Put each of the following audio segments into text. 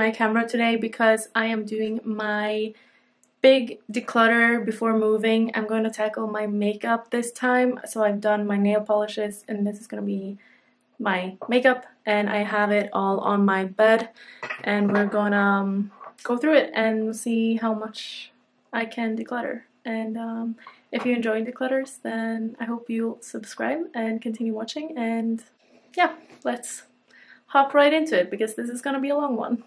my camera today because I am doing my big declutter before moving. I'm going to tackle my makeup this time. So I've done my nail polishes and this is going to be my makeup, and I have it all on my bed, and we're gonna go through it and see how much I can declutter. And if you enjoy declutters, then I hope you'll subscribe and continue watching. And yeah, let's hop right into it because this is gonna be a long one.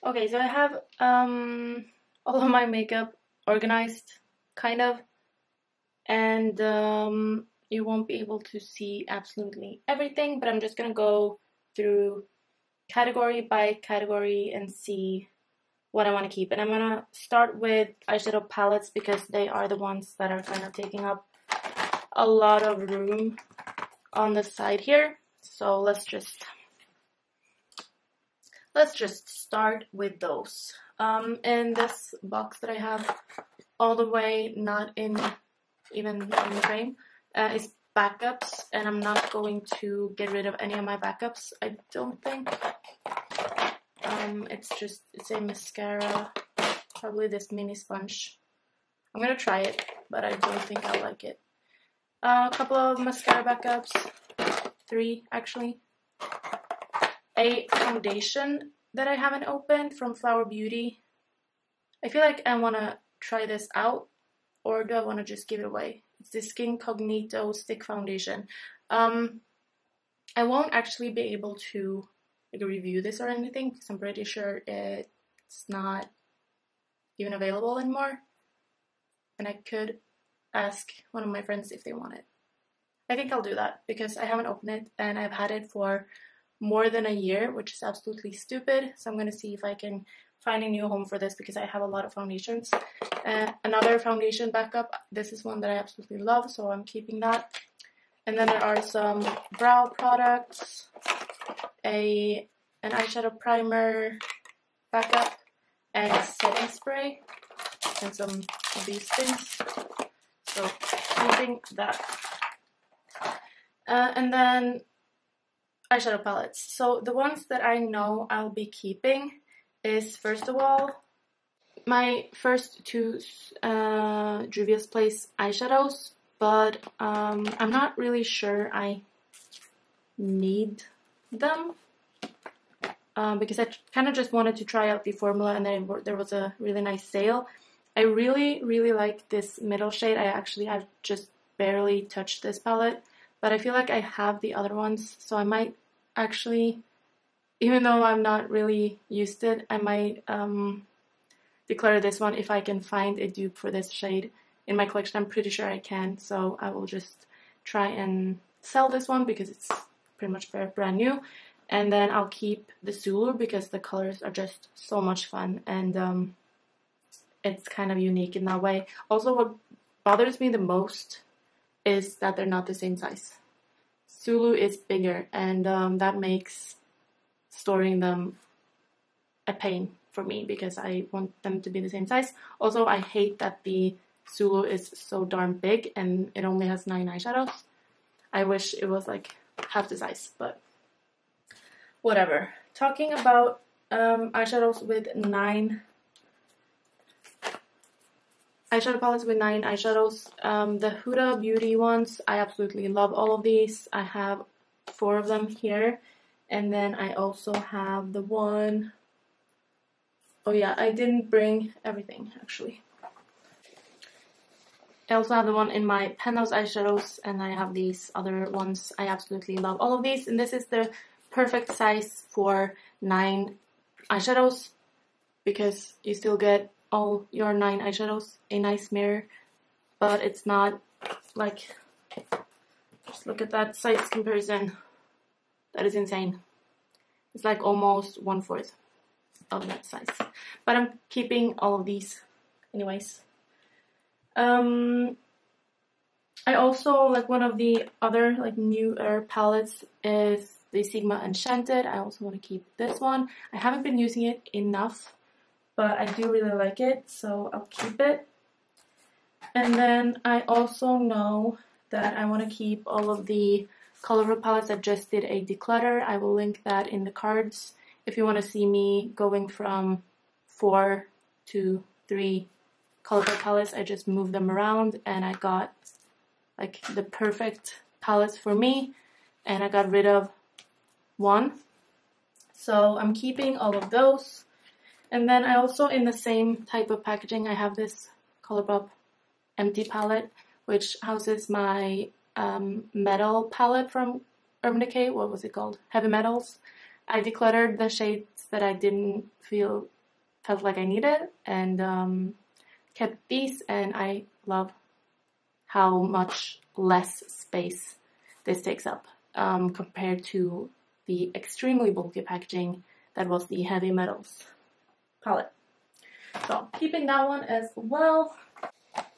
Okay, so I have all of my makeup organized, kind of, and you won't be able to see absolutely everything, but I'm just gonna go through category by category and see what I want to keep. And I'm gonna start with eyeshadow palettes because they are the ones that are kind of taking up a lot of room on the side here. So let's just start with those. In this box that I have all the way, not in even in the frame, is backups, and I'm not going to get rid of any of my backups, I don't think. It's a mascara, probably this mini sponge. I'm gonna try it, but I don't think I'll like it. A couple of mascara backups, 3 actually. A foundation that I haven't opened from Flower Beauty. I feel like I want to try this out, or do I want to just give it away? It's the Skin Cognito Stick Foundation. I won't actually be able to review this or anything because I'm pretty sure it's not even available anymore. And I could ask one of my friends if they want it. I think I'll do that because I haven't opened it and I've had it for more than a year, which is absolutely stupid. So I'm going to see if I can find a new home for this because I have a lot of foundations. Another foundation backup, this is one that I absolutely love, so I'm keeping that. And then there are some brow products, an eyeshadow primer backup, and a setting spray, and some of these things. So keeping that. And then eyeshadow palettes. So the ones that I know I'll be keeping is, first of all, my first 2 Juvia's Place eyeshadows, but I'm not really sure I need them because I kind of just wanted to try out the formula, and then there was a really nice sale. I really like this middle shade. I've just barely touched this palette, but I feel like I have the other ones, so I might actually, even though I'm not really used to it, I might declutter this one if I can find a dupe for this shade in my collection. I'm pretty sure I can, so I will just try and sell this one because it's pretty much brand new. And then I'll keep the Zulu because the colors are just so much fun, and it's kind of unique in that way. Also, what bothers me the most is that they're not the same size. Zulu is bigger, and that makes storing them a pain for me because I want them to be the same size. Also, I hate that the Zulu is so darn big and it only has 9 eyeshadows. I wish it was like half the size, but whatever. Talking about eyeshadows with 9 eyeshadow palettes with 9 eyeshadows. The Huda Beauty ones, I absolutely love all of these. I have 4 of them here. And then I also have the one, oh yeah, I didn't bring everything actually. I also have the one in my Penthouse eyeshadows, and I have these other ones. I absolutely love all of these, and this is the perfect size for 9 eyeshadows because you still get all your 9 eyeshadows, a nice mirror, but it's not like, just look at that size comparison. That is insane. It's like almost 1/4 of that size. But I'm keeping all of these anyways. I also like one of the other like newer palettes is the Sigma Enchanted. I also want to keep this one. I haven't been using it enough, but I do really like it, so I'll keep it. And then I also know that I want to keep all of the Colourpop palettes. I just did a declutter. I will link that in the cards if you want to see me going from 4 to 3 Colourpop palettes, I just moved them around and I got like the perfect palettes for me, and I got rid of one. So I'm keeping all of those. And then I also, in the same type of packaging, I have this Colourpop empty palette, which houses my metal palette from Urban Decay. What was it called? Heavy Metals. I decluttered the shades that I didn't felt like I needed, and kept these, and I love how much less space this takes up compared to the extremely bulky packaging that was the Heavy Metals palette. So keeping that one as well.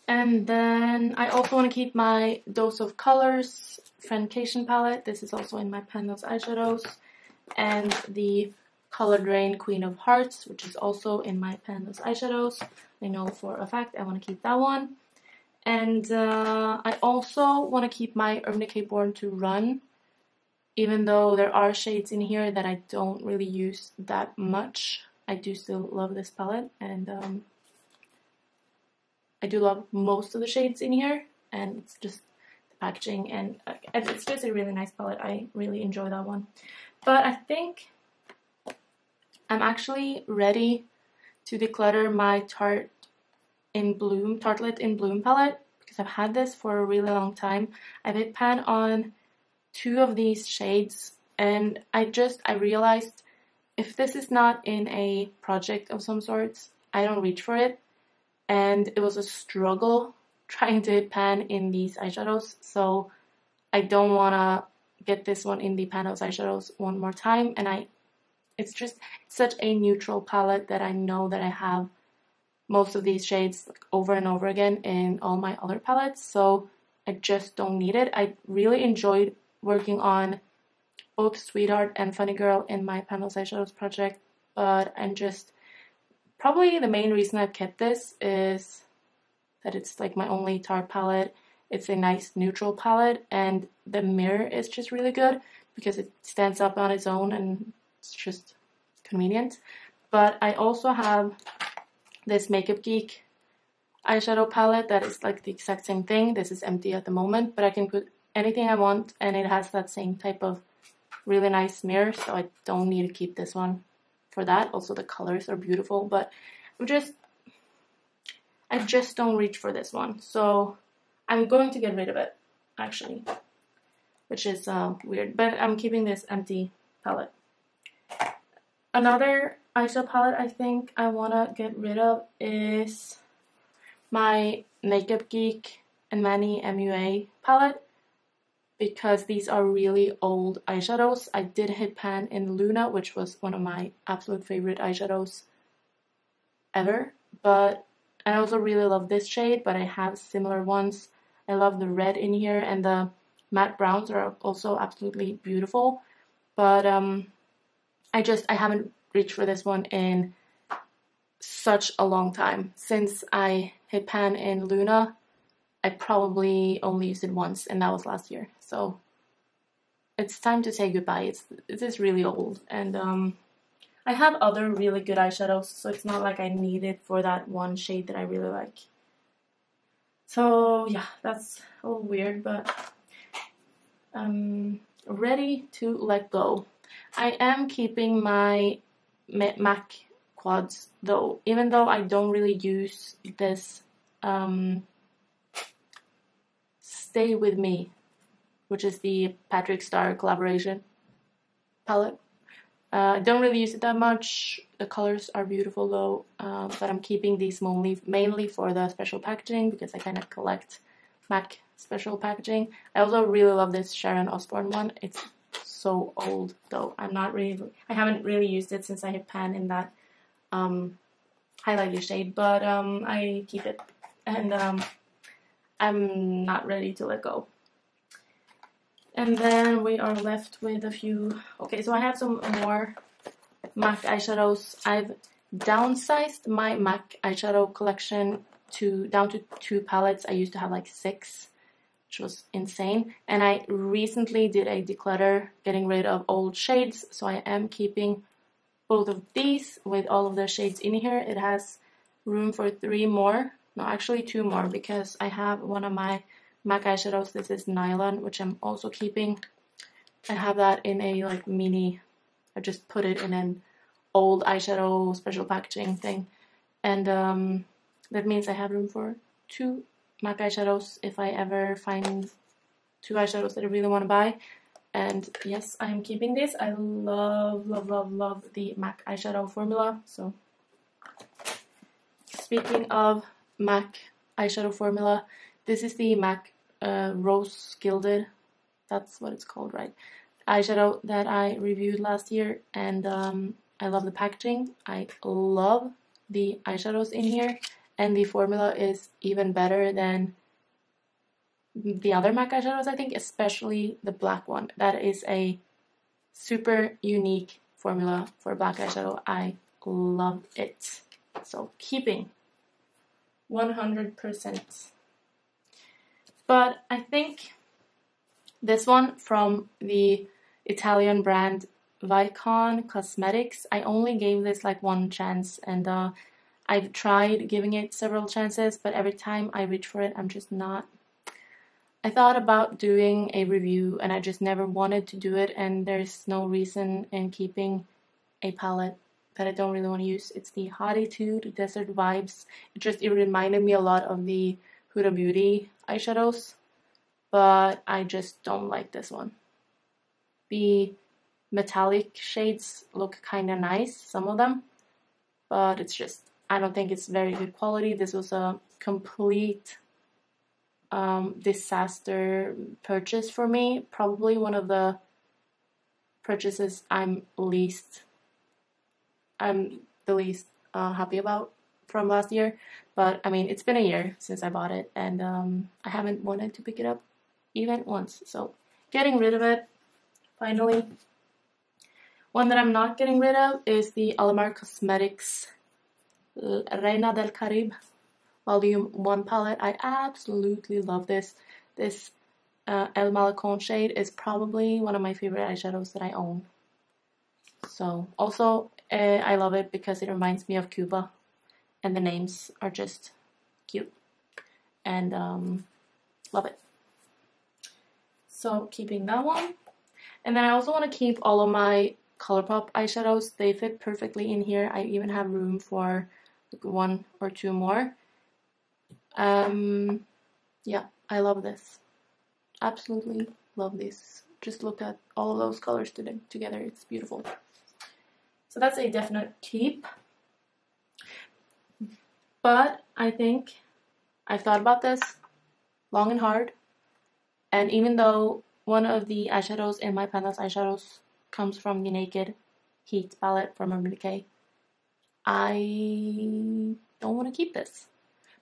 And then I also want to keep my Dose of Colors Friendcation palette. This is also in my Panels eyeshadows. And the Color Drain Queen of Hearts, which is also in my Panels eyeshadows. I know for a fact I want to keep that one. And I also want to keep my Urban Decay Born to Run, even though there are shades in here that I don't really use that much. I do still love this palette, and I do love most of the shades in here, and it's just the packaging, and it's just a really nice palette. I really enjoy that one. But I think I'm actually ready to declutter my Tartelette in Bloom palette, because I've had this for a really long time. I've hit pan on 2 of these shades, and I realized if this is not in a project of some sorts, I don't reach for it, and it was a struggle trying to hit pan in these eyeshadows, so I don't want to get this one in the Panels eyeshadows one more time. And it's such a neutral palette that I know that I have most of these shades like over and over again in all my other palettes, so I just don't need it. I really enjoyed working on both Sweetheart and Funny Girl in my Panels eyeshadows project, but probably the main reason I've kept this is that it's like my only Tarte palette. It's a nice neutral palette, and the mirror is just really good because it stands up on its own and it's just convenient. But I also have this Makeup Geek eyeshadow palette that is like the exact same thing. This is empty at the moment, but I can put anything I want, and it has that same type of really nice mirror, so I don't need to keep this one for that. Also, the colors are beautiful, but I just don't reach for this one, so I'm going to get rid of it, actually, which is weird, but I'm keeping this empty palette. Another eyeshadow palette I think I want to get rid of is my Makeup Geek and Manny MUA palette, because these are really old eyeshadows. I did hit pan in Luna, which was one of my absolute favorite eyeshadows ever, but I also really love this shade, but I have similar ones. I love the red in here, and the matte browns are also absolutely beautiful, but I haven't reached for this one in such a long time. Since I hit pan in Luna, I probably only used it once, and that was last year. So it's time to say goodbye. It is really old, and I have other really good eyeshadows, so it's not like I need it for that one shade that I really like. So yeah, that's a little weird, but I'm ready to let go. I am keeping my MAC quads though, even though I don't really use this Stay With Me, which is the Patrick Star collaboration palette. I don't really use it that much. The colors are beautiful though, but I'm keeping these mainly for the special packaging, because I kind of collect MAC special packaging. I also really love this Sharon Osbourne one. It's so old though. I haven't really used it since I hit pan in that highlighter shade, but I keep it, and I'm not ready to let go. And then we are left with a few. Okay, so I have some more MAC eyeshadows. I've downsized my MAC eyeshadow collection down to 2 palettes. I used to have like 6, which was insane. And I recently did a declutter, getting rid of old shades. So I am keeping both of these with all of the shades in here. It has room for 3 more. No, actually 2 more, because I have one of my MAC eyeshadows. This is Nylon, which I'm also keeping. I have that in a like mini, I just put it in an old eyeshadow special packaging thing. And that means I have room for 2 MAC eyeshadows if I ever find 2 eyeshadows that I really want to buy. And yes, I am keeping this. I love, love, love, love the MAC eyeshadow formula. So speaking of MAC eyeshadow formula, this is the MAC Rose Gilded, that's what it's called, right? Eyeshadow that I reviewed last year, and I love the packaging. I love the eyeshadows in here, and the formula is even better than the other MAC eyeshadows, I think, especially the black one. That is a super unique formula for black eyeshadow. I love it. So keeping 100%. But I think this one from the Italian brand Vicon Cosmetics, I only gave this like 1 chance, and I've tried giving it several chances, but every time I reach for it, I'm just not. I thought about doing a review and I just never wanted to do it, and there's no reason in keeping a palette that I don't really want to use. It's the Hotitude Desert Vibes. It reminded me a lot of the Huda Beauty eyeshadows, but I just don't like this one. The metallic shades look kind of nice, some of them, but it's just, I don't think it's very good quality. This was a complete disaster purchase for me. Probably one of the purchases I'm the least happy about from last year. But I mean, it's been a year since I bought it, and I haven't wanted to pick it up even once. So getting rid of it finally. One that I'm not getting rid of is the Alamar Cosmetics Reina del Caribe Volume 1 palette. I absolutely love this. This El Malecon shade is probably one of my favorite eyeshadows that I own. So also I love it because it reminds me of Cuba, and the names are just cute, and love it. So keeping that one. And then I also want to keep all of my Colourpop eyeshadows. They fit perfectly in here. I even have room for like 1 or 2 more. Yeah, I love this. Absolutely love this. Just look at all of those colors together. It's beautiful. So that's a definite keep. But I think I've thought about this long and hard. And even though one of the eyeshadows in my Pandas eyeshadows comes from the Naked Heat palette from Urban Decay, I don't want to keep this,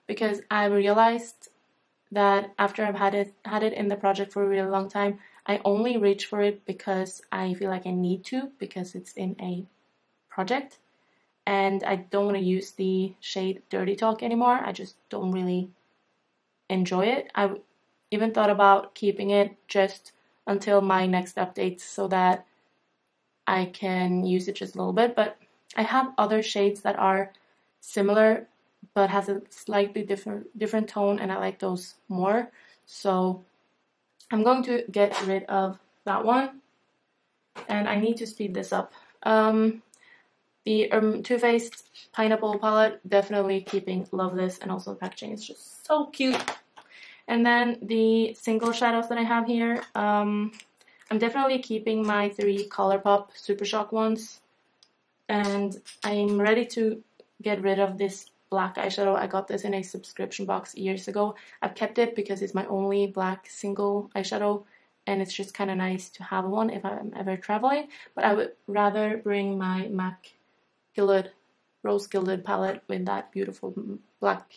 because I realized that after I've had it in the project for a really long time, I only reach for it because I feel like I need to, because it's in a project, and I don't want to use the shade Dirty Talk anymore. I just don't really enjoy it. I even thought about keeping it just until my next update so that I can use it just a little bit, but I have other shades that are similar but has a slightly different tone, and I like those more. So I'm going to get rid of that one, and I need to speed this up. The Too Faced Pineapple palette, definitely keeping. Love this, and also the packaging is just so cute. And then the single shadows that I have here, I'm definitely keeping my 3 Colourpop Super Shock ones, and I'm ready to get rid of this black eyeshadow. I got this in a subscription box years ago. I've kept it because it's my only black single eyeshadow, and it's just kind of nice to have one if I'm ever traveling. But I would rather bring my MAC Gilded, Rose Gilded palette with that beautiful black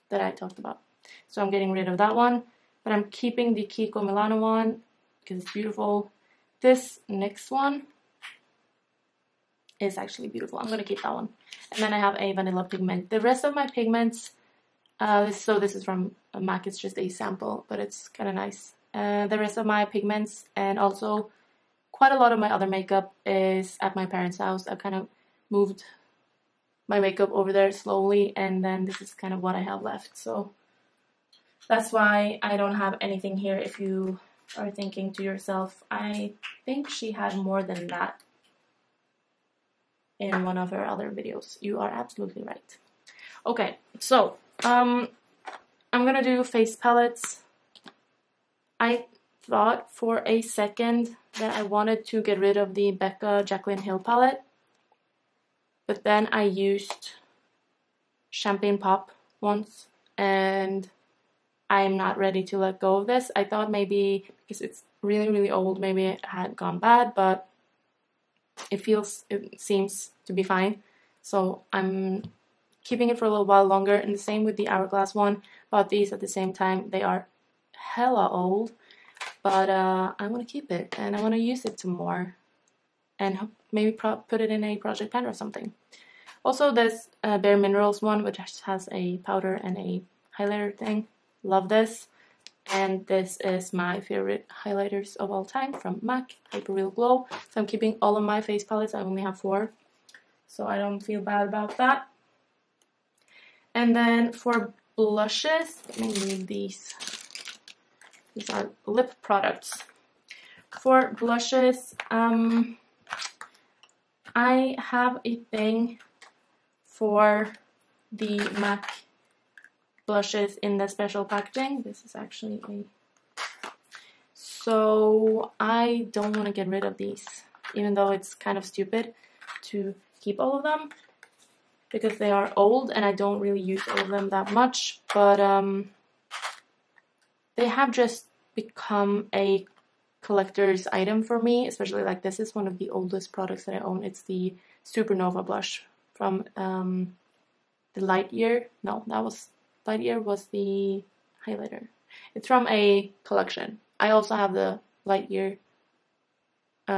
that I talked about. So I'm getting rid of that one, but I'm keeping the Kiko Milano one because it's beautiful. This next one is actually beautiful. I'm going to keep that one. And then I have a vanilla pigment. The rest of my pigments, this is from MAC, it's just a sample, but it's kind of nice. The rest of my pigments and also quite a lot of my other makeup is at my parents' house. I've kind of moved my makeup over there slowly, and then this is kind of what I have left. So that's why I don't have anything here. If you are thinking to yourself, I think she had more than that in one of her other videos. You are absolutely right. Okay, so I'm gonna do face palettes. I thought for a second that I wanted to get rid of the Becca Jaclyn Hill palette, but then I used Champagne Pop once, and I'm not ready to let go of this. I thought maybe because it's really old, maybe it had gone bad, but it seems to be fine. So I'm keeping it for a little while longer, and the same with the Hourglass one. Bought these at the same time. They are hella old, but I want to keep it, and I want to use it some more, and maybe put it in a project pen or something. Also this Bare Minerals one, which has a powder and a highlighter thing. Love this. And this is my favorite highlighters of all time from MAC, Hyper Real Glow. So I'm keeping all of my face palettes. I only have 4, so I don't feel bad about that. And then for blushes, let me leave these. These are lip products. For blushes, I have a thing for the MAC blushes in the special packaging. This is actually a... So I don't want to get rid of these, even though it's kind of stupid to keep all of them, because they are old and I don't really use all of them that much, but they have just become a collector's item for me, especially like this is one of the oldest products that I own. It's the Supernova blush from the Lightyear. No, that was... Lightyear was the highlighter. It's from a collection. I also have the Lightyear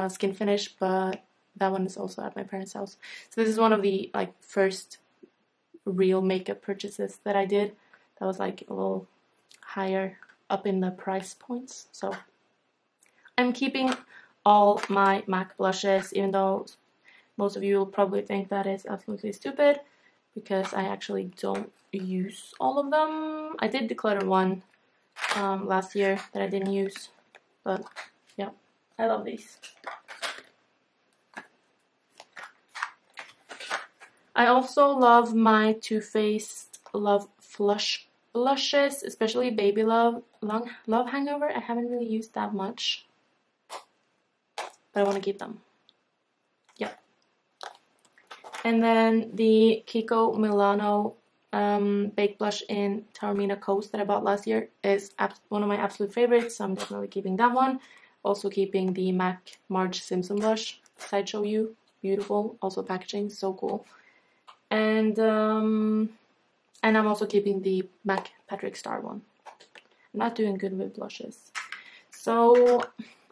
skin finish, but that one is also at my parents' house. So this is one of the like first real makeup purchases that I did. That was like a little higher up in the price points. So I'm keeping all my MAC blushes, even though most of you will probably think that is absolutely stupid, because I actually don't use all of them. I did declutter one last year that I didn't use, but yeah, I love these. I also love my Too Faced Love Flush blushes, especially Baby Love Love Hangover. I haven't really used that much, but I want to keep them. Yeah. And then the Kiko Milano Baked Blush in Taormina Coast that I bought last year is one of my absolute favorites, so I'm definitely keeping that one. Also keeping the MAC Marge Simpson blush, Sideshow You, beautiful. Also packaging, so cool. And I'm also keeping the MAC Patrick Star one. I'm not doing good with blushes. So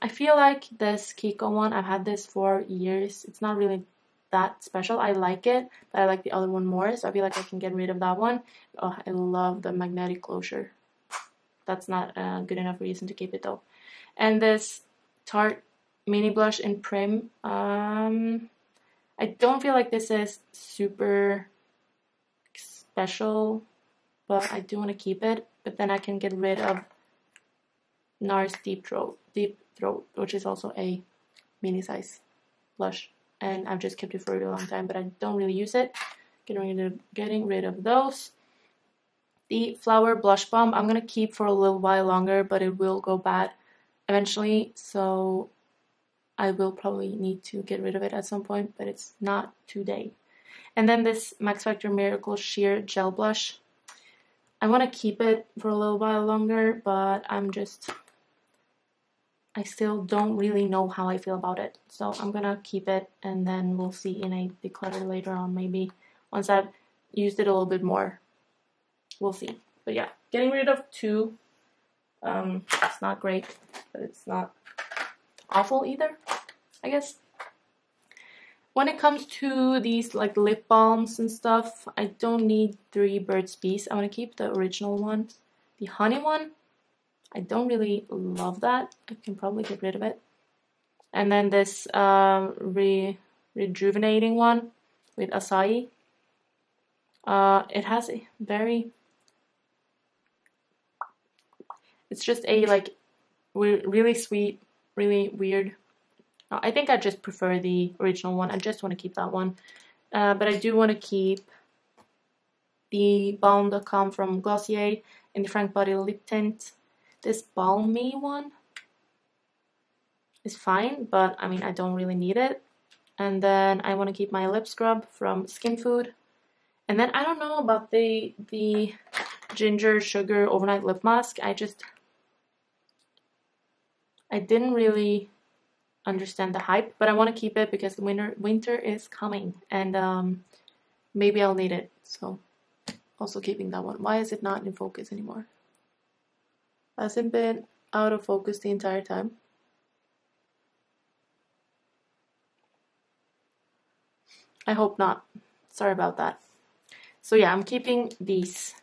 I feel like this Kiko one, I've had this for years. It's not really that special. I like it, but I like the other one more, so I feel like I can get rid of that one. Oh, I love the magnetic closure. That's not a good enough reason to keep it though. And this Tarte mini blush in Prim, I don't feel like this is super special, but I do want to keep it. But then I can get rid of NARS Deep Throat, which is also a mini size blush, and I've just kept it for a really long time, but I don't really use it. Getting rid of those. The Flower Blush Balm I'm gonna keep for a little while longer, but it will go bad eventually, so I will probably need to get rid of it at some point, but it's not today. And then this Max Factor Miracle Sheer Gel Blush. I want to keep it for a little while longer, but I still don't really know how I feel about it. So I'm gonna keep it, and then we'll see in a declutter later on, maybe once I've used it a little bit more. We'll see. But yeah, getting rid of 2. It's not great, but it's not awful either, I guess. When it comes to these like lip balms and stuff, I don't need 3 Burt's Bees. I want to keep the original one. The honey one, I don't really love that. I can probably get rid of it. And then this rejuvenating one with acai. It has a very, it's just a like really sweet, really weird. I think I just prefer the original one. I just want to keep that one. But I do want to keep the Balm.com from Glossier in the Frank Body Lip Tint. This balmy one is fine, but I mean, I don't really need it. And then I want to keep my lip scrub from Skin Food. And then I don't know about the Ginger Sugar Overnight Lip Mask. I didn't really understand the hype, but I want to keep it because the winter is coming, and maybe I'll need it. So also keeping that one. Why is it not in focus anymore? Has it been out of focus the entire time? I hope not. Sorry about that. So yeah, I'm keeping these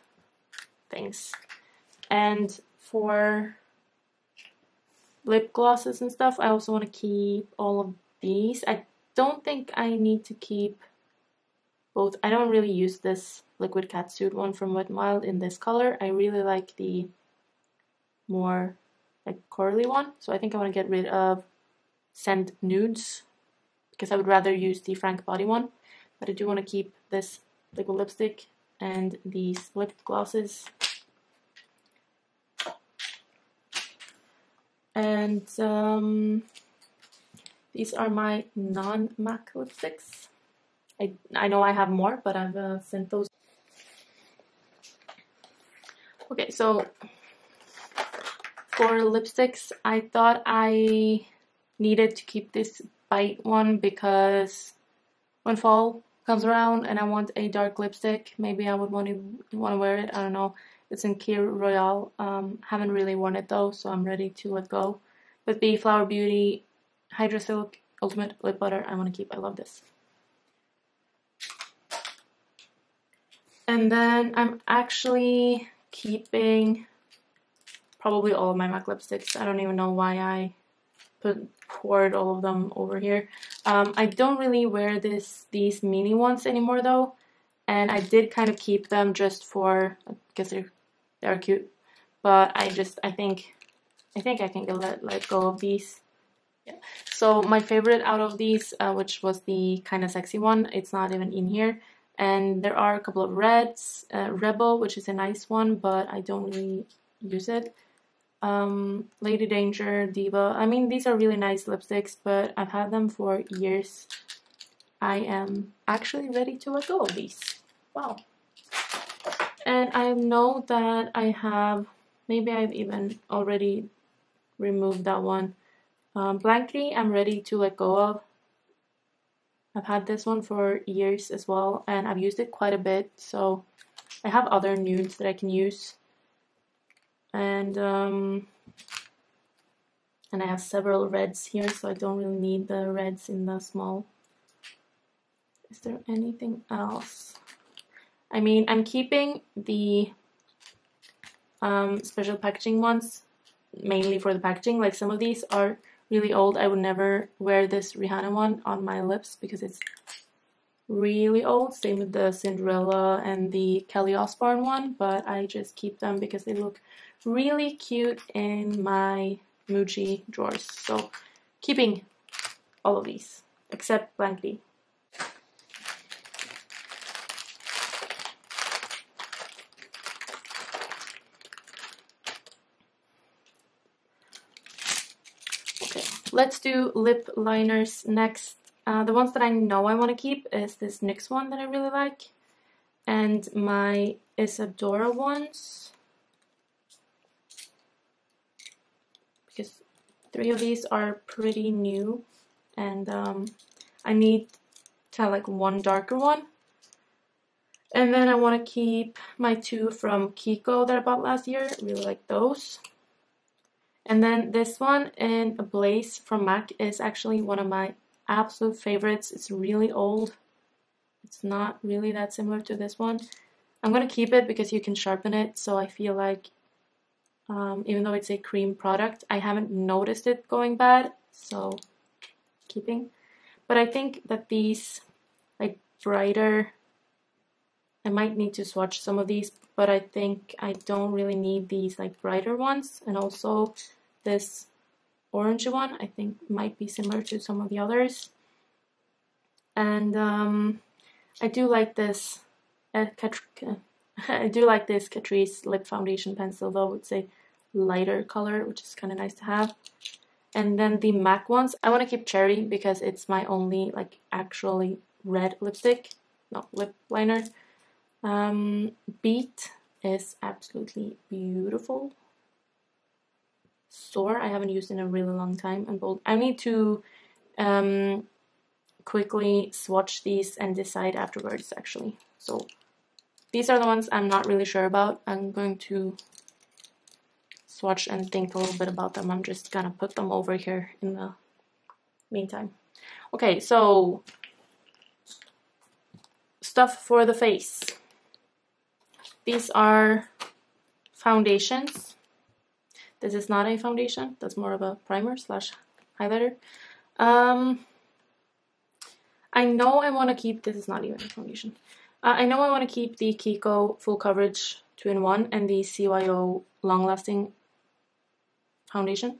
things. And for lip glosses and stuff, I also want to keep all of these. I don't think I need to keep both. I don't really use this liquid catsuit one from Wet n Wild in this color. I really like the more like corally one, so I think I want to get rid of Scent Nudes because I would rather use the Frank Body one, but I do want to keep this liquid lipstick and these lip glosses. And these are my non-MAC lipsticks. I know I have more, but I've sent those. Okay, so for lipsticks, I thought I needed to keep this Bite one because when fall comes around and I want a dark lipstick, maybe I would want to wear it. I don't know. It's in Key Royale. Haven't really worn it though, so I'm ready to let go. But the Flower Beauty Hydra Silk Ultimate Lip Butter, I want to keep. I love this. And then I'm actually keeping probably all of my MAC lipsticks. I don't even know why I poured all of them over here. I don't really wear these mini ones anymore though, and I did kind of keep them just for because they're cute. But I think I can let go of these. Yeah. So my favorite out of these, which was the kind of sexy one, it's not even in here. And there are a couple of reds, Rebel, which is a nice one, but I don't really use it. Lady Danger, Diva. I mean, these are really nice lipsticks, but I've had them for years. I am actually ready to let go of these. Wow. And I know that I have, maybe I've even already removed that one. Blankly, I'm ready to let go of. I've had this one for years as well, and I've used it quite a bit, so I have other nudes that I can use. And I have several reds here, so I don't really need the reds in the small. Is there anything else? I mean, I'm keeping the special packaging ones, mainly for the packaging. Like some of these are really old. I would never wear this Rihanna one on my lips because it's really old. Same with the Cinderella and the Kelly Osbourne one, but I just keep them because they look really cute in my Muji drawers. So keeping all of these except Blankly. Let's do lip liners next. The ones that I know I want to keep is this NYX one that I really like, and my Isadora ones, because 3 of these are pretty new, and I need to have like one darker one. And then I want to keep my 2 from Kiko that I bought last year. Really like those. And then this one in Blaze from MAC is actually one of my absolute favorites. It's really old. It's not really that similar to this one. I'm going to keep it because you can sharpen it. So I feel like even though it's a cream product, I haven't noticed it going bad. So keeping. But I think that these like brighter, I might need to swatch some of these, but I think I don't really need these like brighter ones. And also this orange one I think might be similar to some of the others. And I do like this I do like this Catrice lip foundation pencil, though it's a lighter color, which is kind of nice to have. And then the MAC ones, I want to keep Cherry because it's my only like actually red lipstick, no, lip liner. Beat is absolutely beautiful. Soar I haven't used in a really long time, and Bold. I need to quickly swatch these and decide afterwards actually. So these are the ones I'm not really sure about. I'm going to swatch and think a little bit about them. I'm just gonna put them over here in the meantime. Okay, so stuff for the face. These are foundations. This is not a foundation. That's more of a primer slash highlighter. I know I want to keep, this is not even a foundation. I know I want to keep the Kiko Full Coverage 2-in-1 and the CYO Long Lasting Foundation.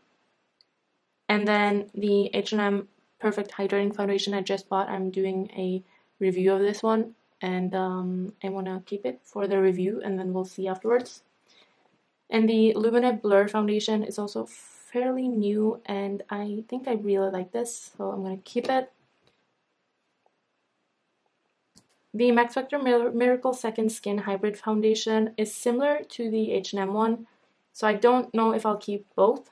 And then the H&M Perfect Hydrating Foundation I just bought. I'm doing a review of this one, and I want to keep it for the review, and then we'll see afterwards. And the Luminate Blur Foundation is also fairly new, and I think I really like this, so I'm going to keep it. The Max Factor Miracle Second Skin Hybrid Foundation is similar to the H&M one, so I don't know if I'll keep both,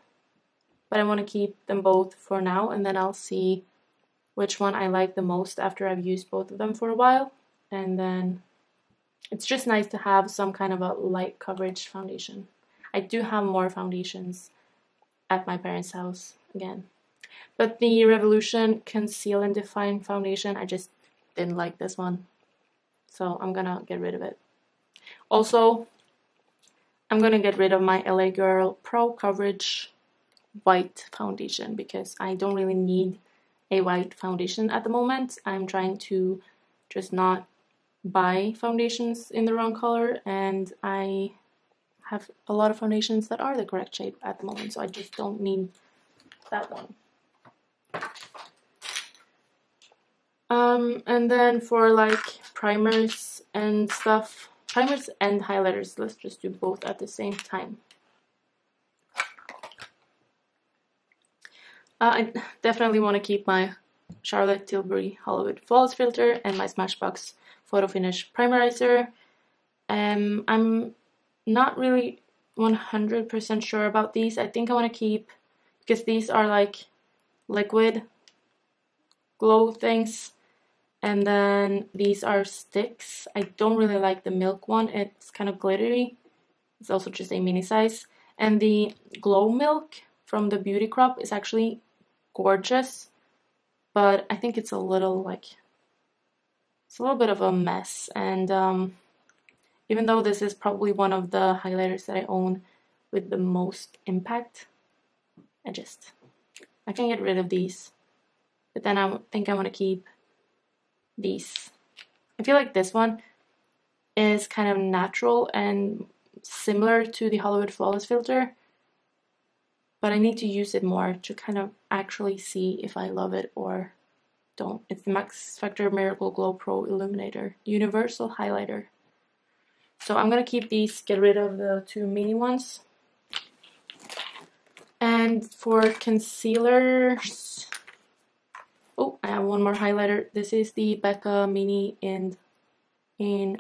but I want to keep them both for now, and then I'll see which one I like the most after I've used both of them for a while. And then it's just nice to have some kind of a light coverage foundation. I do have more foundations at my parents' house again. But the Revolution Conceal and Define Foundation, I just didn't like this one. So I'm gonna get rid of it. Also, I'm gonna get rid of my LA Girl Pro Coverage White Foundation because I don't really need a white foundation at the moment. I'm trying to just not buy foundations in the wrong color, and I have a lot of foundations that are the correct shade at the moment, so I just don't need that one. And then for like primers and stuff, primers and highlighters, let's just do both at the same time. I definitely want to keep my Charlotte Tilbury Hollywood Flawless Filter and my Smashbox Photo Finish Primerizer. I'm not really 100% sure about these. I think I want to keep, because these are like liquid glow things, and then these are sticks. I don't really like the milk one. It's kind of glittery. It's also just a mini size. And the Glow Milk from the Beauty Crop is actually gorgeous, but I think it's a little like, it's a little bit of a mess. And even though this is probably one of the highlighters that I own with the most impact, I can get rid of these. But then I think I want to keep these. I feel like this one is kind of natural and similar to the Hollywood Flawless Filter, but I need to use it more to kind of actually see if I love it or don't. It's the Max Factor Miracle Glow Pro Illuminator Universal Highlighter. So I'm going to keep these, get rid of the two mini ones. And for concealers, oh, I have one more highlighter. This is the Becca Mini in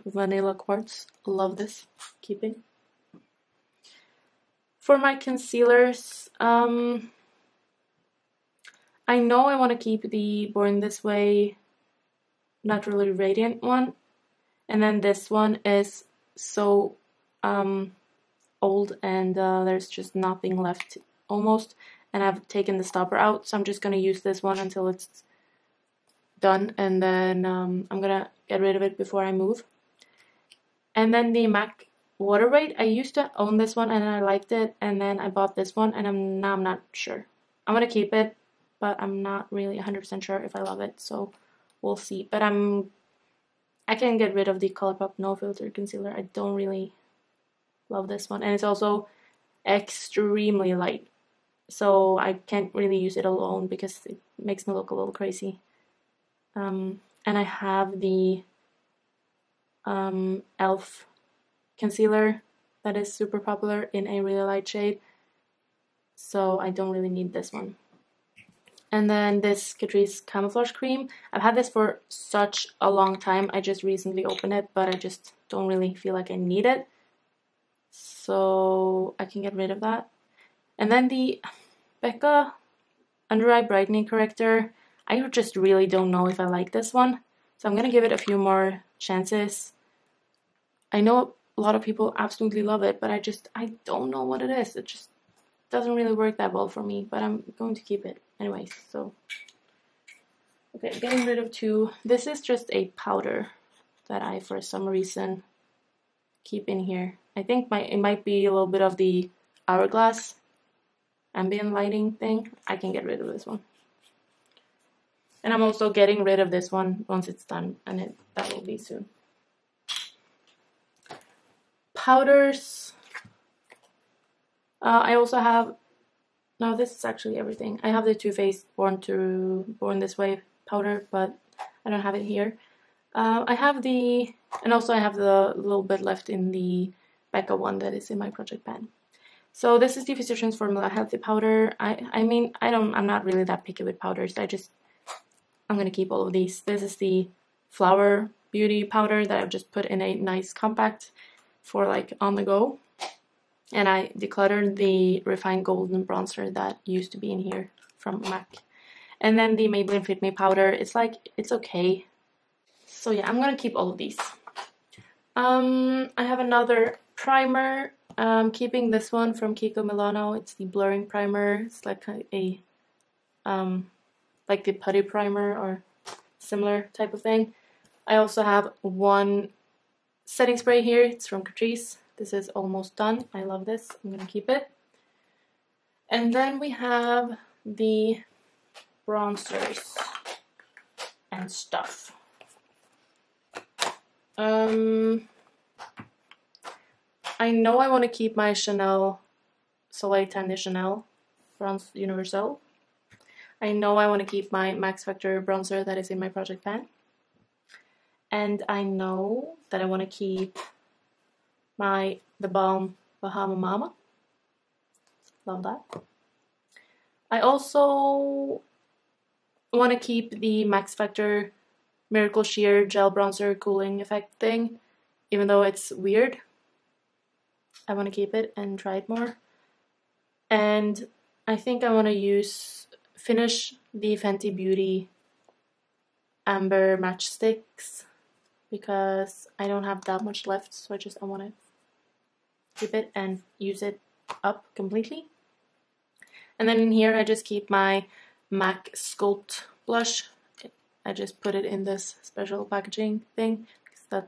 Vanilla Quartz. Love this. Keeping. For my concealers, I know I want to keep the Born This Way Naturally Radiant one. And then this one is so old, and there's just nothing left almost. And I've taken the stopper out, so I'm just going to use this one until it's done. And then I'm going to get rid of it before I move. And then the MAC Water Weight. I used to own this one and I liked it. And then I bought this one, and now I'm not sure. I'm going to keep it, but I'm not really 100% sure if I love it, so we'll see. But I can get rid of the Colourpop No Filter Concealer. I don't really love this one, and it's also extremely light, so I can't really use it alone because it makes me look a little crazy. And I have the e.l.f. concealer that is super popular in a really light shade, so I don't really need this one. And then this Catrice Camouflage Cream. I've had this for such a long time. I just recently opened it, but I just don't really feel like I need it, so I can get rid of that. And then the Becca Under Eye Brightening Corrector. I just really don't know if I like this one, so I'm gonna give it a few more chances. I know a lot of people absolutely love it, but I don't know what it is. It just doesn't really work that well for me, but I'm going to keep it anyways. So okay, getting rid of two. This is just a powder that I for some reason keep in here. I think it might be a little bit of the Hourglass ambient lighting thing. I can get rid of this one. And I'm also getting rid of this one once it's done, and that will be soon. Powders. I also have, no, this is actually everything. I have the Too Faced Born This Way powder, but I don't have it here. I have and also I have the little bit left in the Becca one that is in my project pan. So this is the Physicians Formula Healthy Powder. I'm not really that picky with powders. I'm gonna keep all of these. This is the Flower Beauty powder that I've just put in a nice compact for like on the go. And I decluttered the Refined Golden Bronzer that used to be in here from MAC. And then the Maybelline Fit Me powder. It's okay. So yeah, I'm gonna keep all of these. I have another primer. Keeping this one from Kiko Milano. It's the blurring primer. It's like a like the putty primer or similar type of thing. I also have one setting spray here. It's from Catrice. This is almost done. I love this. I'm gonna keep it. And then we have the bronzers and stuff. I know I want to keep my Chanel Soleil Tan de Chanel Bronze Universal. I know I want to keep my Max Factor bronzer that is in my project pan. And I know that I want to keep the Balm Bahama Mama. Love that. I also want to keep the Max Factor Miracle Sheer Gel Bronzer Cooling Effect thing, even though it's weird. I want to keep it and try it more. And I think I want to finish the Fenty Beauty Amber Matchsticks because I don't have that much left, so I want to keep it and use it up completely. And then in here I just keep my MAC Sculpt Blush. I just put it in this special packaging thing because that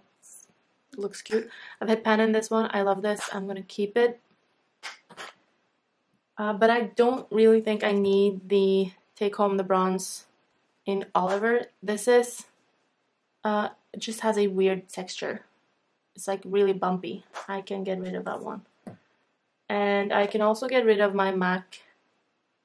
looks cute. I've had pan in this one. I love this. I'm going to keep it. But I don't really think I need the Take Home the Bronze in Oliver. This is, it just has a weird texture. It's like really bumpy. I can get rid of that one. And I can also get rid of my MAC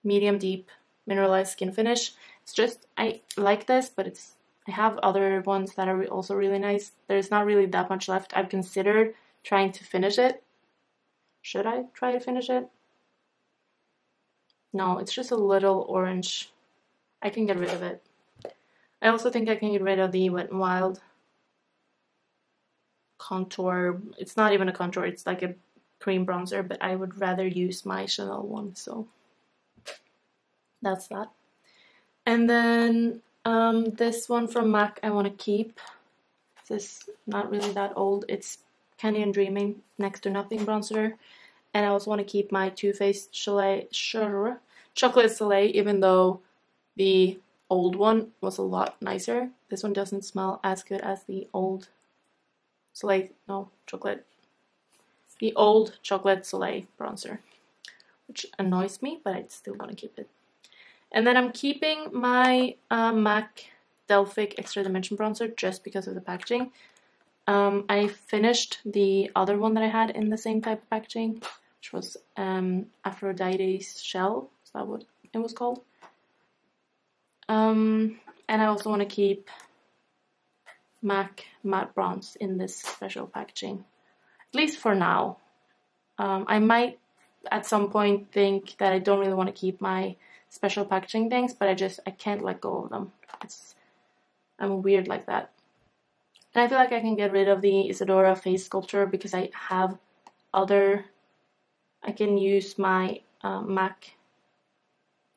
Medium Deep Mineralized Skin Finish. It's just, I like this, but I have other ones that are also really nice. There's not really that much left. I've considered trying to finish it. Should I try to finish it? No, it's just a little orange. I can get rid of it. I also think I can get rid of the Wet n Wild contour. It's not even a contour, it's like a cream bronzer, but I would rather use my Chanel one, so that's that. And then this one from MAC I want to keep. This is not really that old. It's Candy and Dreaming Next to Nothing bronzer. And I also want to keep my Too Faced Chocolate Soleil, even though the old one was a lot nicer. This one doesn't smell as good as the old Soleil, no, chocolate. The old Chocolate Soleil bronzer, which annoys me, but I still want to keep it. And then I'm keeping my MAC Delphic Extra Dimension Bronzer just because of the packaging. I finished the other one that I had in the same type of packaging, which was Aphrodite's Shell. Is that what it was called? And I also want to keep MAC Matte Bronze in this special packaging, at least for now. I might at some point think that I don't really want to keep my special packaging things, but I can't let go of them. I'm weird like that. And I feel like I can get rid of the Isadora face sculpture because I have I can use my MAC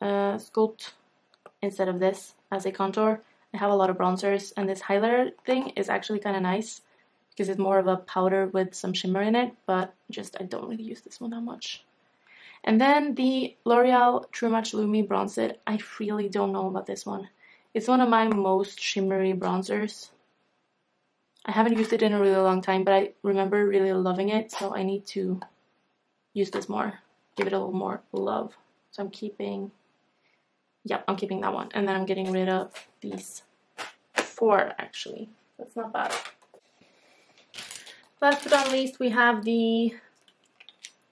Sculpt instead of this as a contour. I have a lot of bronzers, and this highlighter thing is actually kind of nice because it's more of a powder with some shimmer in it, but I don't really use this one that much. And then the L'Oreal True Match Lumi Bronze It. I really don't know about this one. It's one of my most shimmery bronzers. I haven't used it in a really long time, but I remember really loving it, so I need to use this more, give it a little more love. So I'm keeping that one, and then I'm getting rid of these 4 actually. That's not bad. Last but not least, we have the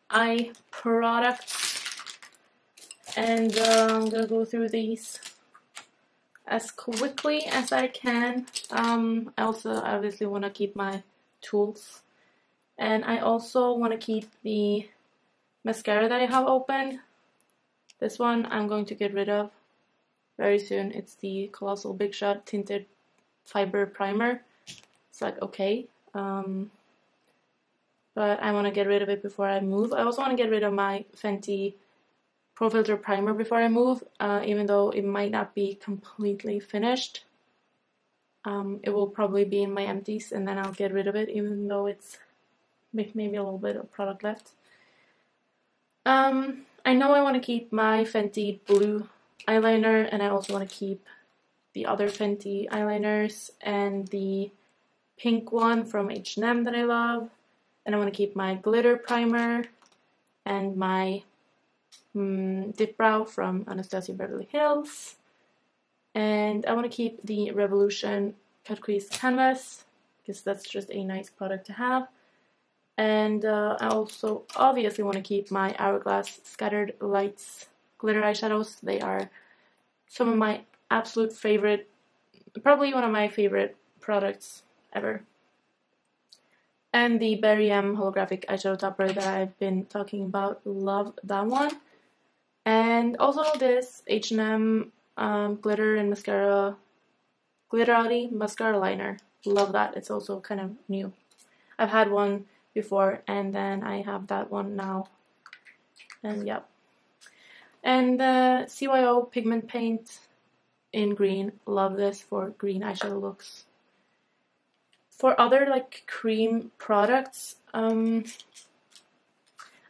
eye products, and I'm gonna go through these as quickly as I can. I also obviously want to keep my tools, and I also want to keep the mascara that I have opened. This one I'm going to get rid of very soon. It's the Colossal Big Shot Tinted Fiber Primer. It's like okay, but I want to get rid of it before I move. I also want to get rid of my Fenty Pro Filter Primer before I move, even though it might not be completely finished. It will probably be in my empties, and then I'll get rid of it, even though it's maybe a little bit of product left. I know I want to keep my Fenty Blue eyeliner, and I also want to keep the other Fenty eyeliners and the pink one from H&M that I love. And I want to keep my glitter primer and my dip brow from Anastasia Beverly Hills. And I want to keep the Revolution Cut Crease Canvas because that's just a nice product to have. And I also obviously want to keep my Hourglass Scattered Lights glitter eyeshadows. They are some of my absolute favorite, probably one of my favorite products ever. And the Berry M holographic eyeshadow topper that I've been talking about. Love that one. And also this H&M glitter and mascara, Glitterati mascara liner. Love that. It's also kind of new. I've had one before, and then I have that one now. And yeah. And the CYO pigment paint in green. Love this for green eyeshadow looks. For other like cream products, I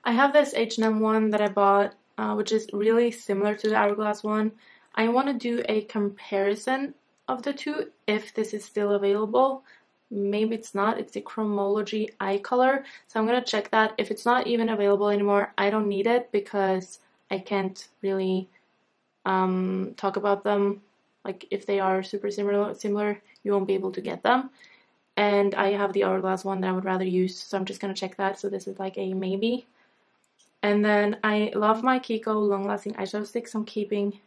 have this H&M one that I bought, which is really similar to the Hourglass one. I want to do a comparison of the two if this is still available. Maybe it's not. It's the Chromology Eye Color, so I'm gonna check that. If it's not even available anymore, I don't need it because I can't really talk about them. Like if they are super similar, you won't be able to get them. And I have the Hourglass one that I would rather use, so I'm just gonna check that. So this is like a maybe. And then I love my Kiko Long Lasting Eyeshadow Stick, so I'm keeping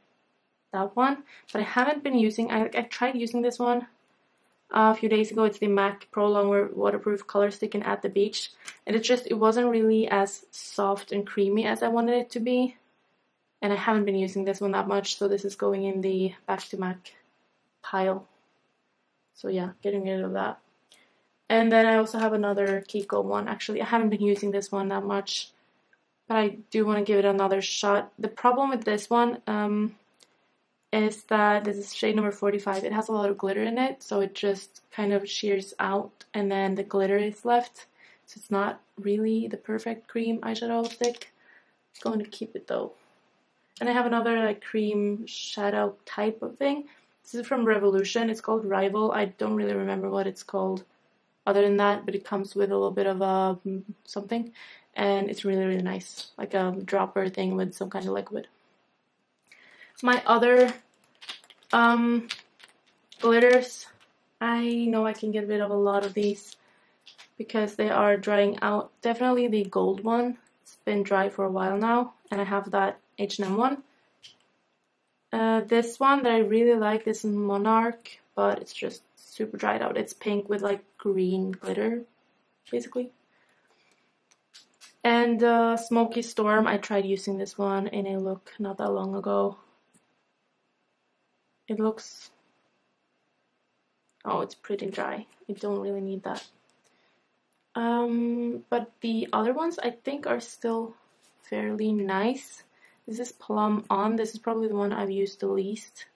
that one. But I haven't been using. I tried using this one a few days ago. It's the MAC Pro Longwear Waterproof Color Stick in At the Beach, and it wasn't really as soft and creamy as I wanted it to be. And I haven't been using this one that much, so this is going in the back to MAC pile. So yeah, getting rid of that. And then I also have another Kiko one. Actually, I haven't been using this one that much, but I do want to give it another shot. The problem with this one is that this is shade number 45. It has a lot of glitter in it, so it just kind of shears out, and then the glitter is left. So it's not really the perfect cream eyeshadow stick. I'm going to keep it though. And I have another like cream shadow type of thing. This is from Revolution. It's called Rival. I don't really remember what it's called other than that, but it comes with a little bit of something, and it's really, really nice. Like a dropper thing with some kind of liquid. My other glitters, I know I can get rid of a lot of these because they are drying out. Definitely the gold one. It's been dry for a while now, and I have that H&M one. This one that I really like, this is Monarch, but it's just super dried out. It's pink with like green glitter, basically. And Smoky Storm, I tried using this one in a look not that long ago. It looks... oh, it's pretty dry. I don't really need that. But the other ones I think are still fairly nice. This is Plum On. This is probably the one I've used the least.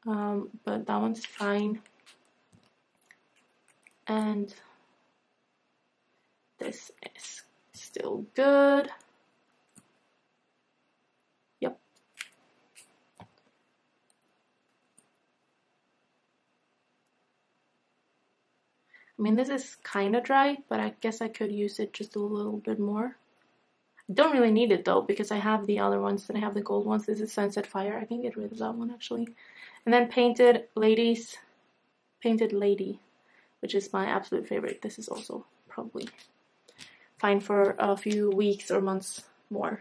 But that one's fine. And this is still good. Yep. I mean, this is kind of dry, but I guess I could use it just a little bit more. I don't really need it though, because I have the other ones, and I have the gold ones. This is Sunset Fire. I can get rid of that one actually. And then Painted Lady, which is my absolute favorite. This is also probably fine for a few weeks or months more.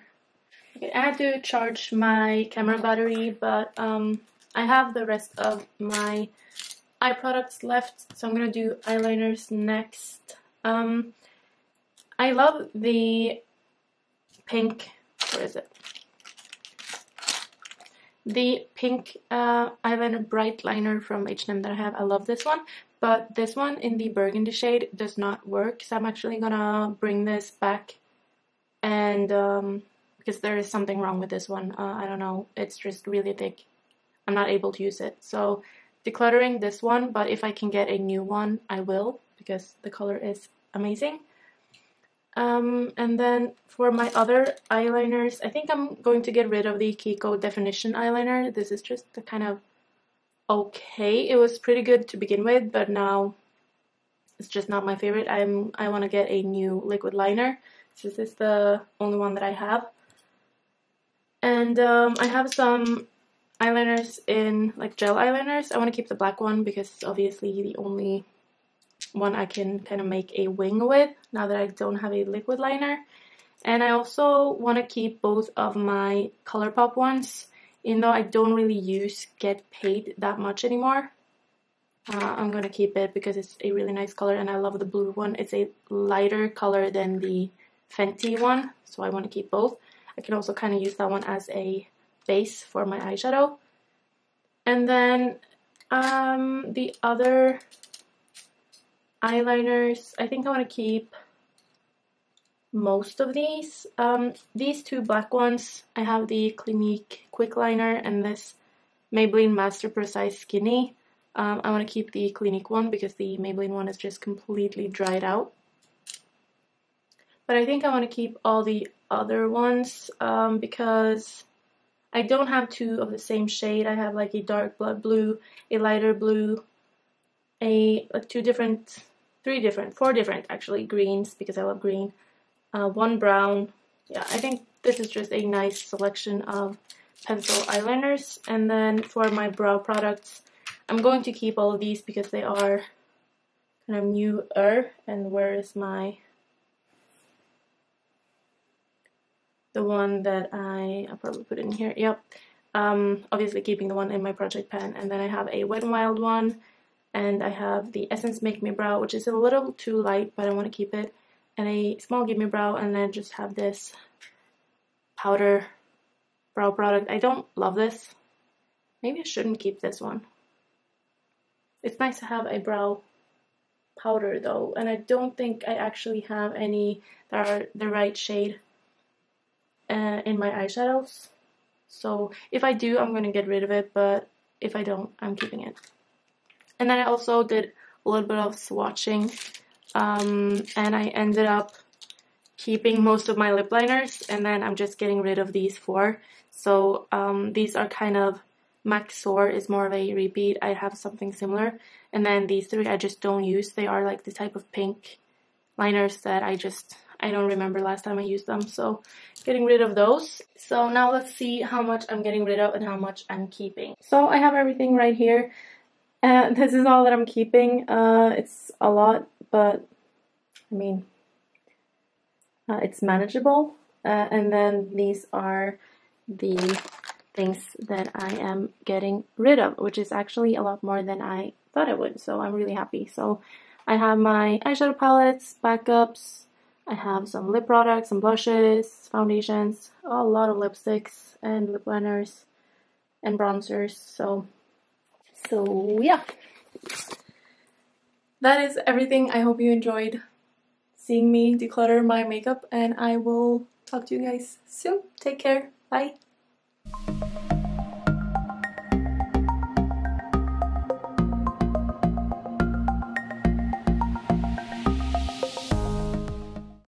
Okay, I had to charge my camera battery, but I have the rest of my eye products left, so I'm gonna do eyeliners next. I love the pink, where is it? The pink eyeliner bright liner from H&M that I have. I love this one, but this one in the burgundy shade does not work, so I'm actually gonna bring this back, and because there is something wrong with this one. I don't know, it's just really thick. I'm not able to use it, so decluttering this one, but if I can get a new one, I will, because the color is amazing. And then for my other eyeliners, I think I'm going to get rid of the Kiko Definition eyeliner. This is just the kind of okay. It was pretty good to begin with, but now it's just not my favorite. I want to get a new liquid liner. This is the only one that I have. And I have some eyeliners in like gel eyeliners. I want to keep the black one because it's obviously the only one I can kind of make a wing with now that I don't have a liquid liner. And I also want to keep both of my Colourpop ones, even though I don't really use Get Paid that much anymore. I'm going to keep it because it's a really nice color, and I love the blue one. It's a lighter color than the Fenty one, so I want to keep both. I can also kind of use that one as a base for my eyeshadow. And then the other eyeliners, I think I want to keep most of these. These two black ones, I have the Clinique Quick Liner and this Maybelline Master Precise Skinny. I want to keep the Clinique one because the Maybelline one is just completely dried out. But I think I want to keep all the other ones because I don't have two of the same shade. I have like a dark blood blue, a lighter blue, four different actually greens because I love green, one brown. Yeah, I think this is just a nice selection of pencil eyeliners. And then for my brow products, I'm going to keep all of these because they are kind of newer. And where is my... the one that I'll probably put in here. Yep. Obviously keeping the one in my project pan. And then I have a Wet n Wild one. And I have the Essence Make Me Brow, which is a little too light, but I want to keep it. And a small Give Me Brow. And then just have this powder brow product. I don't love this. Maybe I shouldn't keep this one. It's nice to have a brow powder though. And I don't think I actually have any that are the right shade in my eyeshadows. So if I do, I'm going to get rid of it, but if I don't, I'm keeping it. And then I also did a little bit of swatching, and I ended up keeping most of my lip liners, and then I'm just getting rid of these four. So these are kind of, Maxor is more of a repeat. I have something similar. And then these three I just don't use. They are like the type of pink liners that I I don't remember last time I used them, so getting rid of those. So now let's see how much I'm getting rid of and how much I'm keeping. So I have everything right here. This is all that I'm keeping. It's a lot, but I mean, it's manageable. And then these are the things that I am getting rid of, which is actually a lot more than I thought it would, so I'm really happy. So I have my eyeshadow palettes, backups, I have some lip products, some blushes, foundations, a lot of lipsticks and lip liners and bronzers. So yeah, that is everything. I hope you enjoyed seeing me declutter my makeup, and I will talk to you guys soon. Take care. Bye.